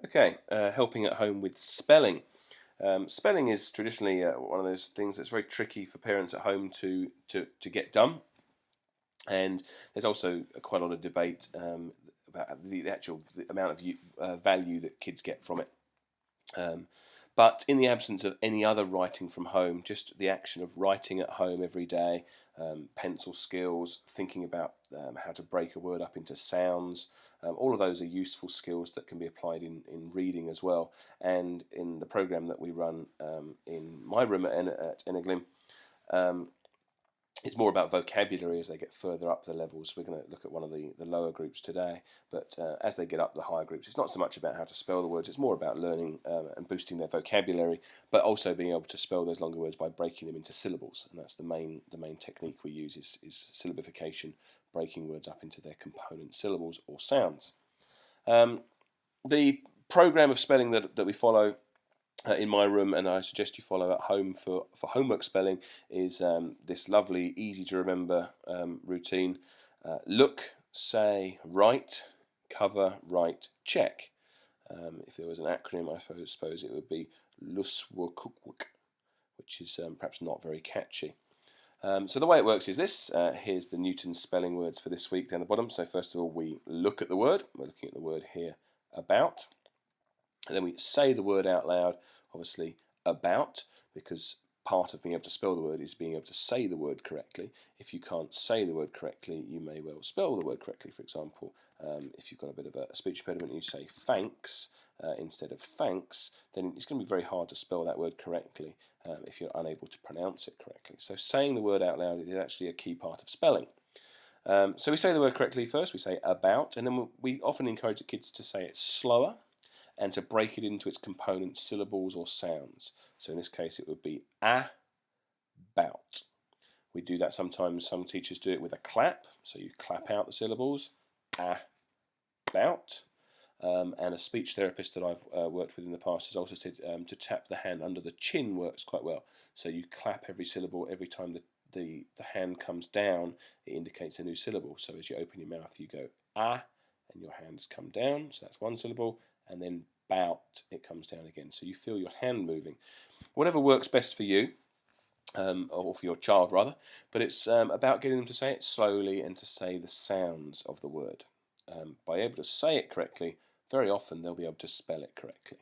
Okay, helping at home with spelling. Spelling is traditionally one of those things that's very tricky for parents at home to get done, and there's also quite a lot of debate about the amount of value that kids get from it. Um, but in the absence of any other writing from home, just the action of writing at home every day, pencil skills, thinking about how to break a word up into sounds, all of those are useful skills that can be applied in reading as well. And in the program that we run in my room at Eneglim, um, it's more about vocabulary as they get further up the levels. We're going to look at one of the lower groups today, but as they get up the higher groups, it's not so much about how to spell the words, it's more about learning and boosting their vocabulary, but also being able to spell those longer words by breaking them into syllables. And that's the main technique we use is syllabification, breaking words up into their component syllables or sounds. The program of spelling that we follow in my room, and I suggest you follow at home for homework spelling, is this lovely, easy to remember routine. Look, say, write, cover, write, check. If there was an acronym, I suppose it would be LUSWOOK, which is perhaps not very catchy. So the way it works is this. Here's the Newton spelling words for this week down the bottom. So first of all, we look at the word. We're looking at the word here, about. And then we say the word out loud, obviously about, because part of being able to spell the word is being able to say the word correctly. If you can't say the word correctly, you may well spell the word correctly. For example, if you've got a bit of a speech impediment and you say thanks instead of thanks, then it's going to be very hard to spell that word correctly if you're unable to pronounce it correctly. So saying the word out loud is actually a key part of spelling. So we say the word correctly first, we say about, and then we often encourage the kids to say it slower and to break it into its component syllables or sounds. So in this case it would be about. We do that sometimes, some teachers do it with a clap, so you clap out the syllables, about. And a speech therapist that I've worked with in the past has also said to tap the hand under the chin works quite well. So you clap every syllable every time the hand comes down, it indicates a new syllable. So as you open your mouth, you go and your hands come down, so that's one syllable, and then bout, it comes down again. So you feel your hand moving. Whatever works best for you, or for your child rather, but it's about getting them to say it slowly and to say the sounds of the word. By able to say it correctly, very often they'll be able to spell it correctly.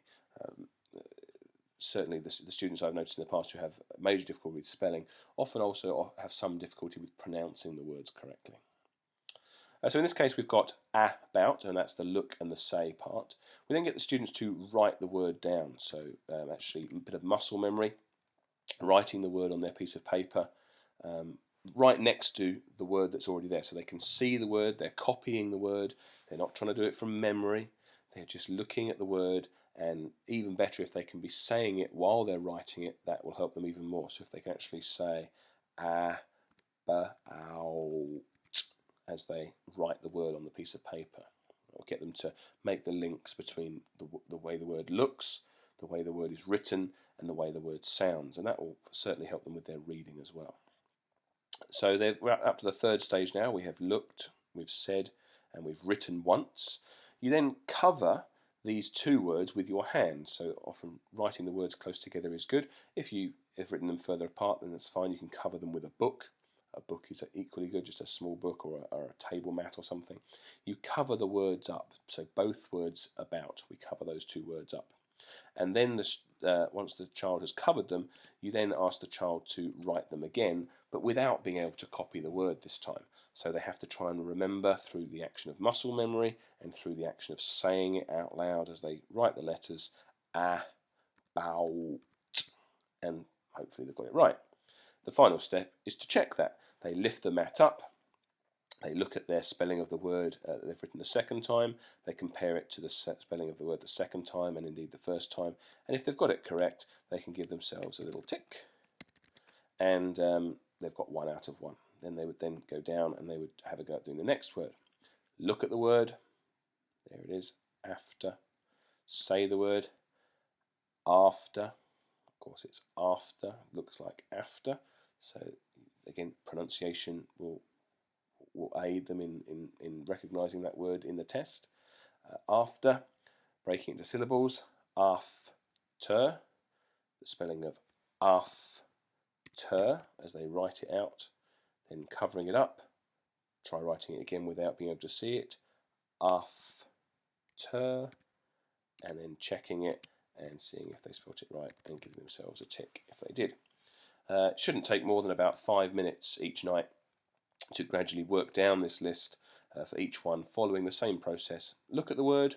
Certainly the students I've noticed in the past who have major difficulty with spelling often also have some difficulty with pronouncing the words correctly. So in this case we've got about, and that's the look and the say part. We then get the students to write the word down, so actually a bit of muscle memory, writing the word on their piece of paper, right next to the word that's already there, so they can see the word, they're copying the word, they're not trying to do it from memory, they're just looking at the word, and even better if they can be saying it while they're writing it, that will help them even more. So if they can actually say about as they write the word on the piece of paper, it'll get them to make the links between the way the word looks, the way the word is written, and the way the word sounds, and that will certainly help them with their reading as well. So we're up to the third stage now. We have looked, we've said, and we've written once. You then cover these two words with your hand. So often writing the words close together is good. If you have written them further apart, then that's fine. You can cover them with a book. A book is equally good, just a small book or a table mat or something. You cover the words up. So both words about, we cover those two words up. And then once the child has covered them, you then ask the child to write them again, but without being able to copy the word this time. So they have to try and remember through the action of muscle memory and through the action of saying it out loud as they write the letters about, and hopefully they've got it right. The final step is to check that. They lift the mat up, they look at their spelling of the word that they've written the second time, they compare it to the spelling of the word the second time and indeed the first time, and if they've got it correct, they can give themselves a little tick, and they've got 1 out of 1. Then they would then go down and they would have a go at doing the next word. Look at the word, there it is, after. Say the word, after. Of course it's after, looks like after, so again pronunciation will aid them in recognising that word in the test. After, Breaking into syllables, after, the spelling of after as they write it out, then covering it up. Try writing it again without being able to see it. After, and then checking it and seeing if they spelt it right and giving themselves a tick if they did. It shouldn't take more than about 5 minutes each night to gradually work down this list for each one, following the same process. Look at the word,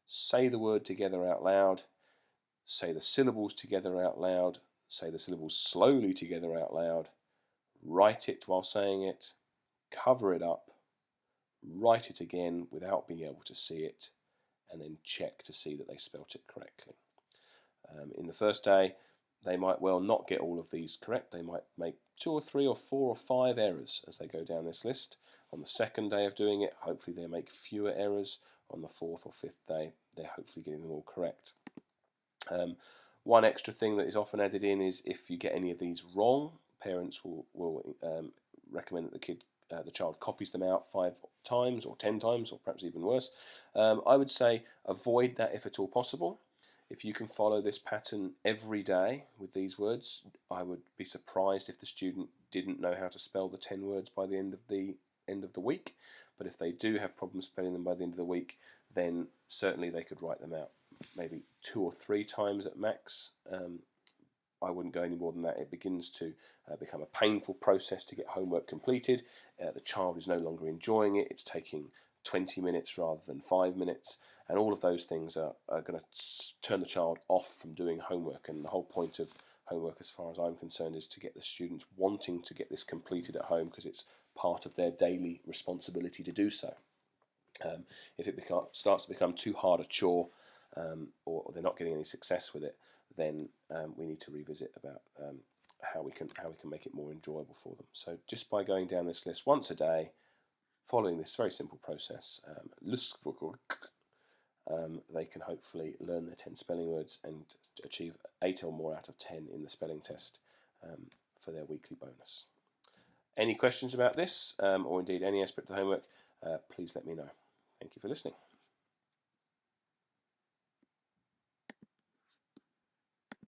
say the word together out loud, say the syllables together out loud, say the syllables slowly together out loud, write it while saying it, cover it up, write it again without being able to see it, and then check to see that they spelt it correctly. In the first day, they might well not get all of these correct. They might make 2 or 3 or 4 or 5 errors as they go down this list. On the second day of doing it, hopefully they make fewer errors. On the 4th or 5th day, they're hopefully getting them all correct. One extra thing that is often added in is if you get any of these wrong, parents will recommend that the child copies them out 5 times or 10 times, or perhaps even worse. I would say avoid that if at all possible. If you can follow this pattern every day with these words, I would be surprised if the student didn't know how to spell the 10 words by the end of the week. But if they do have problems spelling them by the end of the week, then certainly they could write them out maybe 2 or 3 times at max. I wouldn't go any more than that. It begins to become a painful process to get homework completed. The child is no longer enjoying it. It's taking 20 minutes rather than 5 minutes. And all of those things are going to turn the child off from doing homework. And the whole point of homework, as far as I'm concerned, is to get the students wanting to get this completed at home because it's part of their daily responsibility to do so. If it starts to become too hard a chore, or they're not getting any success with it, then we need to revisit about how we can make it more enjoyable for them. So just by going down this list once a day, following this very simple process, they can hopefully learn their 10 spelling words and achieve 8 or more out of 10 in the spelling test for their weekly bonus. Any questions about this, or indeed any aspect of the homework, please let me know. Thank you for listening.